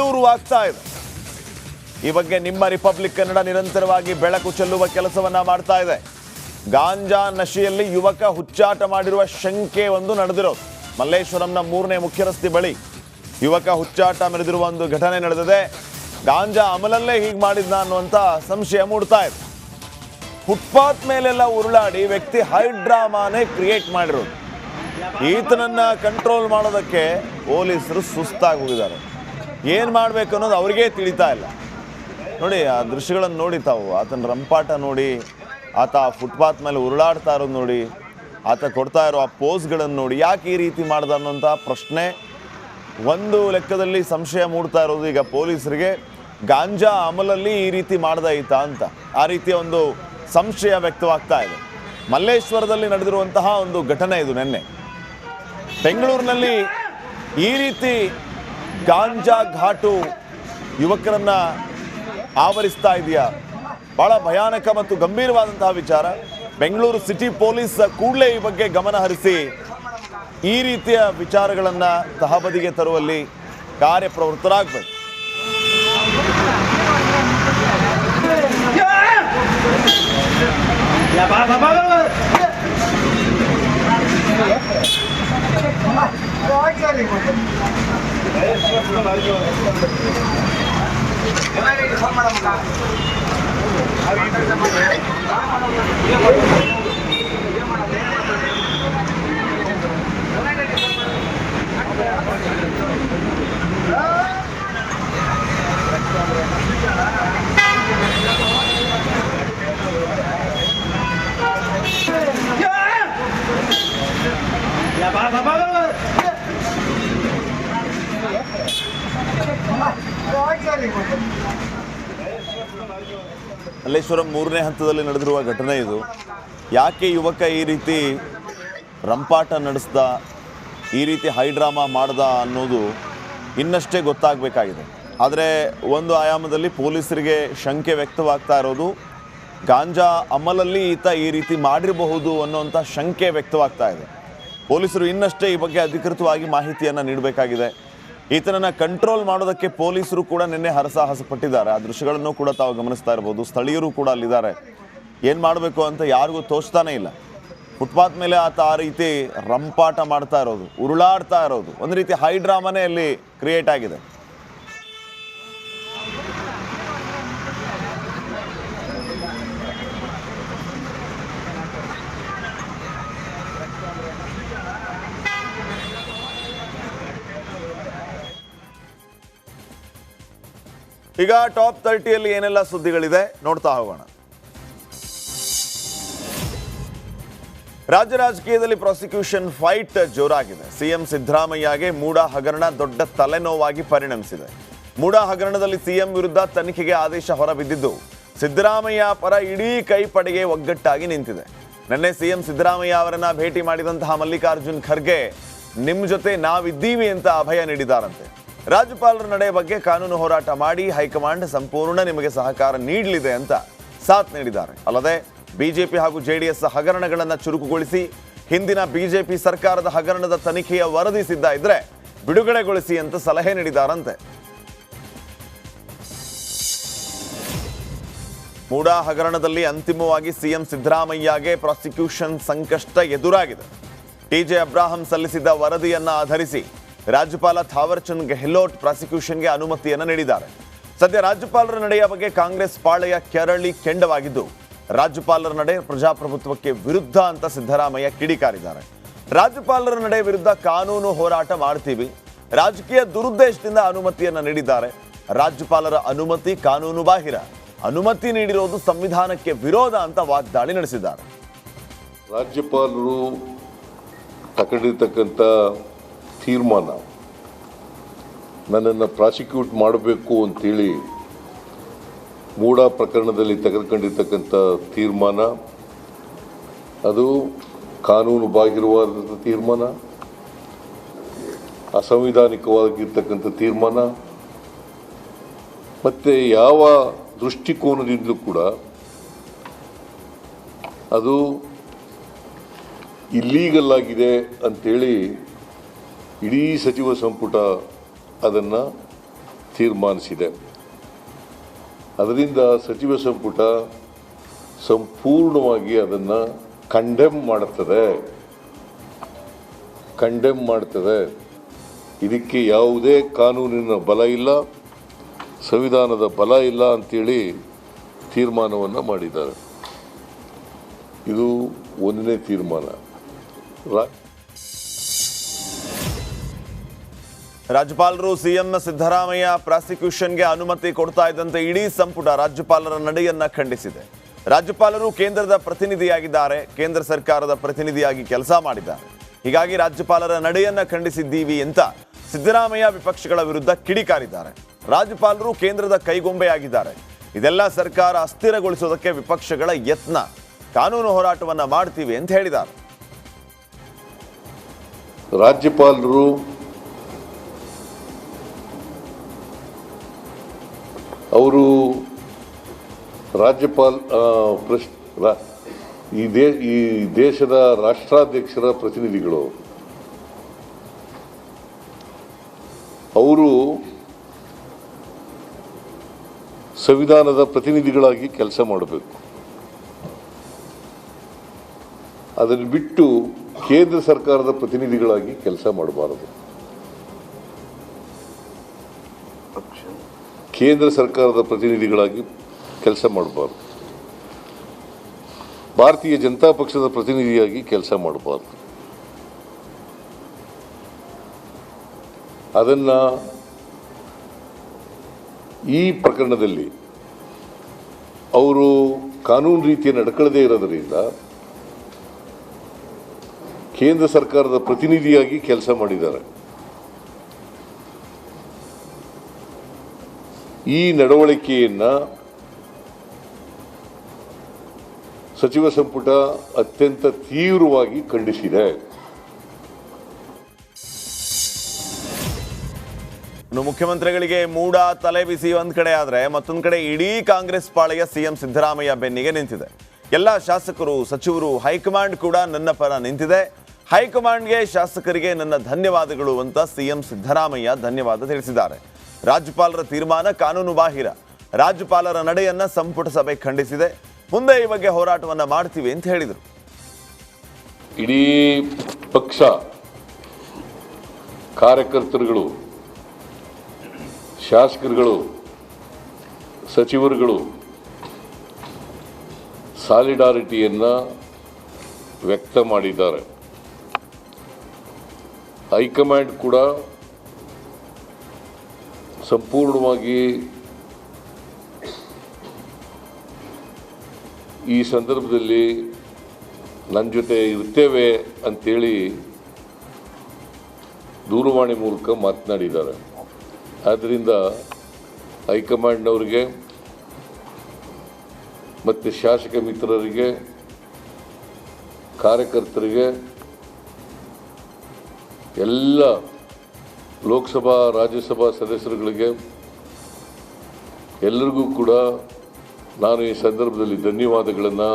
ಶುರುವಾಗ್ತಾ ಇದೆ. ಈ ಬಗ್ಗೆ ನಿಮ್ಮ ರಿಪಬ್ಲಿಕ್ ಕನ್ನಡ ನಿರಂತರವಾಗಿ ಬೆಳಕು ಚೆಲ್ಲುವ ಕೆಲಸವನ್ನ ಮಾಡ್ತಾ ಇದೆ. ಗಾಂಜಾ ನಶೆಯಲ್ಲಿ ಯುವಕ ಹುಚ್ಚಾಟ ಮಾಡಿರುವ ಶಂಕೆ ಒಂದು ನಡೆದಿರೋದು. ಮಲ್ಲೇಶ್ವರಂನ 3ನೇ ಮುಖ್ಯ ರಸ್ತೆ ಬಳಿ ಯುವಕ ಹುಚ್ಚಾಟ ಮೆರೆದಿರುವ ಒಂದು ಘಟನೆ ನಡೆದಿದೆ. ಗಾಂಜಾ ಅಮಲಲ್ಲೇ ಹೀಗೆ ಮಾಡಿದ್ನ ಅನ್ನುವಂಥ ಸಂಶಯ ಮೂಡ್ತಾ ಇದೆ. ಫುಟ್ಪಾತ್ ಮೇಲೆಲ್ಲ ಉರುಳಾಡಿ ವ್ಯಕ್ತಿ ಹೈಡ್ರಾಮಾನೇ ಕ್ರಿಯೇಟ್ ಮಾಡಿರೋದು. ಈತನನ್ನ ಕಂಟ್ರೋಲ್ ಮಾಡೋದಕ್ಕೆ ಪೊಲೀಸರು ಸುಸ್ತಾಗಿ ಹೋಗಿದ್ದಾರೆ. ಏನು ಮಾಡಬೇಕು ಅನ್ನೋದು ಅವ್ರಿಗೇ ತಿಳಿತಾ ಇಲ್ಲ. ನೋಡಿ, ಆ ದೃಶ್ಯಗಳನ್ನು ನೋಡಿ ತಾವು, ಆತನ ರಂಪಾಟ ನೋಡಿ, ಆತ ಫುಟ್ಪಾತ್ ಮೇಲೆ ಉರುಳಾಡ್ತಾ ಇರೋದು ನೋಡಿ, ಆತ ಕೊಡ್ತಾ ಇರೋ ಆ ಪೋಸ್ಗಳನ್ನು ನೋಡಿ, ಯಾಕೆ ಈ ರೀತಿ ಮಾಡ್ದ ಅನ್ನೋಂಥ ಪ್ರಶ್ನೆ ಒಂದು ಲೆಕ್ಕದಲ್ಲಿ ಸಂಶಯ ಮೂಡ್ತಾ ಇರೋದು ಈಗ ಪೊಲೀಸರಿಗೆ. ಗಾಂಜಾ ಅಮಲಲ್ಲಿ ಈ ರೀತಿ ಮಾಡ್ದಾಯ್ತಾ ಅಂತ ಆ ರೀತಿಯ ಒಂದು ಸಂಶಯ ವ್ಯಕ್ತವಾಗ್ತಾ ಇದೆ. ಮಲ್ಲೇಶ್ವರದಲ್ಲಿ ನಡೆದಿರುವಂತಹ ಒಂದು ಘಟನೆ ಇದು. ನಿನ್ನೆ ಬೆಂಗಳೂರಿನಲ್ಲಿ ಈ ರೀತಿ ಗಾಂಜಾ ಘಾಟು ಯುವಕರನ್ನ ಆವರಿಸ್ತಾ ಇದೆಯಾ? ಬಹಳ ಭಯಾನಕ ಮತ್ತು ಗಂಭೀರವಾದಂತಹ ವಿಚಾರ. ಬೆಂಗಳೂರು ಸಿಟಿ ಪೊಲೀಸ್ ಕೂಡಲೇ ಈ ಬಗ್ಗೆ ಗಮನ ಹರಿಸಿ ಈ ರೀತಿಯ ವಿಚಾರಗಳನ್ನು ತಹಬದಿಗೆ ತರುವಲ್ಲಿ ಕಾರ್ಯಪ್ರವೃತ್ತರಾಗಬೇಕು. ಮಲ್ಲೇಶ್ವರಂ 3ನೇ ಹಂತದಲ್ಲಿ ನಡೆದಿರುವ ಘಟನೆ ಇದು. ಯಾಕೆ ಯುವಕ ಈ ರೀತಿ ರಂಪಾಟ ನಡೆಸ್ದ, ಈ ರೀತಿ ಹೈಡ್ರಾಮಾ ಮಾಡ್ದ ಅನ್ನೋದು ಇನ್ನಷ್ಟೇ ಗೊತ್ತಾಗಬೇಕಾಗಿದೆ. ಆದರೆ ಒಂದು ಆಯಾಮದಲ್ಲಿ ಪೊಲೀಸರಿಗೆ ಶಂಕೆ ವ್ಯಕ್ತವಾಗ್ತಾ ಇರೋದು, ಗಾಂಜಾ ಅಮಲಲ್ಲಿ ಈತ ಈ ರೀತಿ ಮಾಡಿರಬಹುದು ಅನ್ನೋಂಥ ಶಂಕೆ ವ್ಯಕ್ತವಾಗ್ತಾ ಇದೆ. ಪೊಲೀಸರು ಇನ್ನಷ್ಟೇ ಈ ಬಗ್ಗೆ ಅಧಿಕೃತವಾಗಿ ಮಾಹಿತಿಯನ್ನು ನೀಡಬೇಕಾಗಿದೆ. ಈತನನ್ನು ಕಂಟ್ರೋಲ್ ಮಾಡೋದಕ್ಕೆ ಪೊಲೀಸರು ಕೂಡ ನಿನ್ನೆ ಹರಸಾಹಸ ಪಟ್ಟಿದ್ದಾರೆ. ಆ ದೃಶ್ಯಗಳನ್ನು ಕೂಡ ತಾವು ಗಮನಿಸ್ತಾ ಇರ್ಬೋದು. ಸ್ಥಳೀಯರು ಕೂಡ ಅಲ್ಲಿದ್ದಾರೆ. ಏನು ಮಾಡಬೇಕು ಅಂತ ಯಾರಿಗೂ ತೋಚ್ತಾನೇ ಇಲ್ಲ. ಫುಟ್ಪಾತ್ ಮೇಲೆ ಆತ ಆ ರೀತಿ ರಂಪಾಟ ಮಾಡ್ತಾ ಇರೋದು, ಉರುಳಾಡ್ತಾ ಇರೋದು, ಒಂದು ರೀತಿ ಹೈಡ್ರಾಮಾನೇ ಅಲ್ಲಿ ಕ್ರಿಯೇಟ್ ಆಗಿದೆ. ಈಗ ಟಾಪ್ 30ಯಲ್ಲಿ ಏನೆಲ್ಲ ಸುದ್ದಿಗಳಿದೆ ನೋಡ್ತಾ ಹೋಗೋಣ. ರಾಜ್ಯ ರಾಜಕೀಯದಲ್ಲಿ ಪ್ರಾಸಿಕ್ಯೂಷನ್ ಫೈಟ್ ಜೋರಾಗಿದೆ. ಸಿಎಂ ಸಿದ್ದರಾಮಯ್ಯಗೆ ಮೂಡಾ ಹಗರಣ ದೊಡ್ಡ ತಲೆನೋವಾಗಿ ಪರಿಣಮಿಸಿದೆ. ಮೂಡಾ ಹಗರಣದಲ್ಲಿ ಸಿಎಂ ವಿರುದ್ಧ ತನಿಖೆಗೆ ಆದೇಶ ಹೊರಬಿದ್ದಿದ್ದು ಸಿದ್ದರಾಮಯ್ಯ ಪರ ಇಡೀ ಕೈಪಡೆಗೆ ಒಗ್ಗಟ್ಟಾಗಿ ನಿಂತಿದೆ. ನಿನ್ನೆ ಸಿಎಂ ಸಿದ್ದರಾಮಯ್ಯ ಅವರನ್ನ ಭೇಟಿ ಮಾಡಿದಂತಹ ಮಲ್ಲಿಕಾರ್ಜುನ್ ಖರ್ಗೆ ನಿಮ್ಮ ಜೊತೆ ನಾವಿದ್ದೀವಿ ಅಂತ ಅಭಯ ನೀಡಿದ್ದಾರಂತೆ. ರಾಜ್ಯಪಾಲರ ನಡೆ ಬಗ್ಗೆ ಕಾನೂನು ಹೋರಾಟ ಮಾಡಿ ಹೈಕಮಾಂಡ್ ಸಂಪೂರ್ಣ ನಿಮಗೆ ಸಹಕಾರ ನೀಡಲಿದೆ ಅಂತ ಸಾಥ್ ನೀಡಿದ್ದಾರೆ. ಅಲ್ಲದೆ ಬಿಜೆಪಿ ಹಾಗೂ ಜೆಡಿಎಸ್ ಹಗರಣಗಳನ್ನು ಚುರುಕುಗೊಳಿಸಿ ಹಿಂದಿನ ಬಿಜೆಪಿ ಸರ್ಕಾರದ ಹಗರಣದ ತನಿಖೆಯ ವರದಿ ಸಿದ್ಧ ಇದ್ರೆ ಬಿಡುಗಡೆಗೊಳಿಸಿ ಅಂತ ಸಲಹೆ ನೀಡಿದ್ದಾರಂತೆ. ಮೂಡಾ ಹಗರಣದಲ್ಲಿ ಅಂತಿಮವಾಗಿ ಸಿಎಂ ಸಿದ್ದರಾಮಯ್ಯಗೆ ಪ್ರಾಸಿಕ್ಯೂಷನ್ ಸಂಕಷ್ಟ ಎದುರಾಗಿದೆ. ಟಿಜೆ ಅಬ್ರಾಹಂ ಸಲ್ಲಿಸಿದ್ದ ವರದಿಯನ್ನ ಆಧರಿಸಿ ರಾಜ್ಯಪಾಲ ಥಾವರ್ ಚಂದ್ ಗೆಹ್ಲೋಟ್ ಪ್ರಾಸಿಕ್ಯೂಷನ್ಗೆ ಅನುಮತಿಯನ್ನು ನೀಡಿದ್ದಾರೆ. ಸದ್ಯ ರಾಜ್ಯಪಾಲರ ನಡೆಯ ಬಗ್ಗೆ ಕಾಂಗ್ರೆಸ್ ಪಾಳೆಯ ಕೆರಳಿ ಕೆಂಡವಾಗಿದ್ದು ರಾಜ್ಯಪಾಲರ ನಡೆ ಪ್ರಜಾಪ್ರಭುತ್ವಕ್ಕೆ ವಿರುದ್ಧ ಅಂತ ಸಿದ್ದರಾಮಯ್ಯ ಕಿಡಿಕಾರಿದ್ದಾರೆ. ರಾಜ್ಯಪಾಲರ ನಡೆ ವಿರುದ್ಧ ಕಾನೂನು ಹೋರಾಟ ಮಾಡ್ತೀವಿ, ರಾಜಕೀಯ ದುರುದ್ದೇಶದಿಂದ ಅನುಮತಿಯನ್ನು ನೀಡಿದ್ದಾರೆ. ರಾಜ್ಯಪಾಲರ ಅನುಮತಿ ಕಾನೂನು ಬಾಹಿರ, ಅನುಮತಿ ನೀಡಿರೋದು ಸಂವಿಧಾನಕ್ಕೆ ವಿರೋಧ ಅಂತ ವಾಗ್ದಾಳಿ ನಡೆಸಿದ್ದಾರೆ. ರಾಜ್ಯಪಾಲರು ತಗೊಂಡಿರ್ತಕ್ಕಂಥ ತೀರ್ಮಾನ ನನ್ನನ್ನು ಪ್ರಾಸಿಕ್ಯೂಟ್ ಮಾಡಬೇಕು ಅಂತೇಳಿ ಮೂಡಾ ಪ್ರಕರಣದಲ್ಲಿ ತೆಗೆದುಕೊಂಡಿರ್ತಕ್ಕಂಥ ತೀರ್ಮಾನ ಅದು ಕಾನೂನು ಬಾಹಿರವಾದಂಥ ತೀರ್ಮಾನ, ಅಸಂವಿಧಾನಿಕವಾಗಿರ್ತಕ್ಕಂಥ ತೀರ್ಮಾನ. ಮತ್ತು ಯಾವ ದೃಷ್ಟಿಕೋನದಿಂದಲೂ ಕೂಡ ಅದು ಇಲ್ಲೀಗಲ್ ಆಗಿದೆ ಅಂತೇಳಿ ಇಡೀ ಸಚಿವ ಸಂಪುಟ ಅದನ್ನು ತೀರ್ಮಾನಿಸಿದೆ. ಅದರಿಂದ ಸಚಿವ ಸಂಪುಟ ಸಂಪೂರ್ಣವಾಗಿ ಅದನ್ನು ಕಂಡೆಮ್ ಮಾಡ್ತದೆ. ಇದಕ್ಕೆ ಯಾವುದೇ ಕಾನೂನಿನ ಬಲ ಇಲ್ಲ, ಸಂವಿಧಾನದ ಬಲ ಇಲ್ಲ ಅಂತೇಳಿ ತೀರ್ಮಾನವನ್ನು ಮಾಡಿದ್ದಾರೆ. ಇದು ಒಂದನೇ ತೀರ್ಮಾನ. ರಾಜ್ಯಪಾಲರು ಸಿಎಂ ಸಿದ್ದರಾಮಯ್ಯ ಪ್ರಾಸಿಕ್ಯೂಷನ್ಗೆ ಅನುಮತಿ ಕೊಡ್ತಾ ಇದ್ದಂತೆ ಇಡೀ ಸಂಪುಟ ರಾಜ್ಯಪಾಲರ ನಡೆಯನ್ನ ಖಂಡಿಸಿದೆ. ರಾಜ್ಯಪಾಲರು ಕೇಂದ್ರದ ಪ್ರತಿನಿಧಿಯಾಗಿದ್ದಾರೆ, ಕೇಂದ್ರ ಸರ್ಕಾರದ ಪ್ರತಿನಿಧಿಯಾಗಿ ಕೆಲಸ ಮಾಡಿದ್ದಾರೆ. ಹೀಗಾಗಿ ರಾಜ್ಯಪಾಲರ ನಡೆಯನ್ನ ಖಂಡಿಸಿದ್ದೀವಿ ಅಂತ ಸಿದ್ದರಾಮಯ್ಯ ವಿಪಕ್ಷಗಳ ವಿರುದ್ಧ ಕಿಡಿಕಾರಿದ್ದಾರೆ. ರಾಜ್ಯಪಾಲರು ಕೇಂದ್ರದ ಕೈಗೊಂಬೆಯಾಗಿದ್ದಾರೆ. ಇದೆಲ್ಲ ಸರ್ಕಾರ ಅಸ್ಥಿರಗೊಳಿಸೋದಕ್ಕೆ ವಿಪಕ್ಷಗಳ ಯತ್ನ. ಕಾನೂನು ಹೋರಾಟವನ್ನ ಮಾಡ್ತೀವಿ ಅಂತ ಹೇಳಿದ್ದಾರೆ. ರಾಜ್ಯಪಾಲರು ಅವರು ಈ ದೇಶದ ರಾಷ್ಟ್ರಾಧ್ಯಕ್ಷರ ಪ್ರತಿನಿಧಿಗಳು. ಅವರು ಸಂವಿಧಾನದ ಪ್ರತಿನಿಧಿಗಳಾಗಿ ಕೆಲಸ ಮಾಡಬೇಕು. ಅದನ್ನು ಬಿಟ್ಟು ಕೇಂದ್ರ ಸರ್ಕಾರದ ಪ್ರತಿನಿಧಿಗಳಾಗಿ ಕೆಲಸ ಮಾಡಬಾರದು. ಕೇಂದ್ರ ಸರ್ಕಾರದ ಪ್ರತಿನಿಧಿಗಳಾಗಿ ಕೆಲಸ ಮಾಡಬಾರ್ದು. ಭಾರತೀಯ ಜನತಾ ಪಕ್ಷದ ಪ್ರತಿನಿಧಿಯಾಗಿ ಕೆಲಸ ಮಾಡಬಾರ್ದು. ಅದನ್ನ ಈ ಪ್ರಕರಣದಲ್ಲಿ ಅವರು ಕಾನೂನು ರೀತಿಯ ನಡ್ಕೊಳ್ಳದೇ ಇರೋದರಿಂದ ಕೇಂದ್ರ ಸರ್ಕಾರದ ಪ್ರತಿನಿಧಿಯಾಗಿ ಕೆಲಸ ಮಾಡಿದ್ದಾರೆ. ಈ ನಡವಳಿಕೆಯನ್ನ ಸಚಿವ ಸಂಪುಟ ಅತ್ಯಂತ ತೀವ್ರವಾಗಿ ಖಂಡಿಸಿದೆ. ಮುಖ್ಯಮಂತ್ರಿಗಳಿಗೆ ಮೂಡ ತಲೆ ಬಿಸಿ ಒಂದ್ ಕಡೆ ಆದ್ರೆ ಮತ್ತೊಂದ್ ಕಡೆ ಇಡೀ ಕಾಂಗ್ರೆಸ್ ಪಾಳೆಯ ಸಿಎಂ ಸಿದ್ದರಾಮಯ್ಯ ಬೆನ್ನಿಗೆ ನಿಂತಿದೆ. ಎಲ್ಲ ಶಾಸಕರು, ಸಚಿವರು, ಹೈಕಮಾಂಡ್ ಕೂಡ ನನ್ನ ಪರ ನಿಂತಿದೆ. ಹೈಕಮಾಂಡ್ಗೆ, ಶಾಸಕರಿಗೆ ನನ್ನ ಧನ್ಯವಾದಗಳು ಅಂತ ಸಿಎಂ ಸಿದ್ದರಾಮಯ್ಯ ಧನ್ಯವಾದ ತಿಳಿಸಿದ್ದಾರೆ. ರಾಜ್ಯಪಾಲರ ತೀರ್ಮಾನ ಕಾನೂನು ಬಾಹಿರ. ರಾಜ್ಯಪಾಲರ ನಡೆಯನ್ನ ಸಂಪುಟ ಸಭೆ ಖಂಡಿಸಿದೆ. ಮುಂದೆ ಈ ಬಗ್ಗೆ ಹೋರಾಟವನ್ನ ಮಾಡ್ತೀವಿ ಅಂತ ಹೇಳಿದರು. ಇಡೀ ಪಕ್ಷ, ಕಾರ್ಯಕರ್ತರುಗಳು, ಶಾಸಕರುಗಳು, ಸಚಿವರುಗಳು ಸಾಲಿಡಾರಿಟಿಯನ್ನ ವ್ಯಕ್ತ ಮಾಡಿದ್ದಾರೆ. ಹೈಕಮಾಂಡ್ ಕೂಡ ಸಂಪೂರ್ಣವಾಗಿ ಈ ಸಂದರ್ಭದಲ್ಲಿ ನನ್ನ ಜೊತೆ ಇರ್ತೇವೆ ಅಂತೇಳಿ ದೂರವಾಣಿ ಮೂಲಕ ಮಾತನಾಡಿದ್ದಾರೆ. ಆದ್ದರಿಂದ ಹೈಕಮಾಂಡ್ನವರಿಗೆ ಮತ್ತು ಶಾಸಕ ಮಿತ್ರರಿಗೆ, ಕಾರ್ಯಕರ್ತರಿಗೆ, ಎಲ್ಲ ಲೋಕಸಭಾ ರಾಜ್ಯಸಭಾ ಸದಸ್ಯರುಗಳಿಗೆ ಎಲ್ಲರಿಗೂ ಕೂಡ ನಾನು ಈ ಸಂದರ್ಭದಲ್ಲಿ ಧನ್ಯವಾದಗಳನ್ನು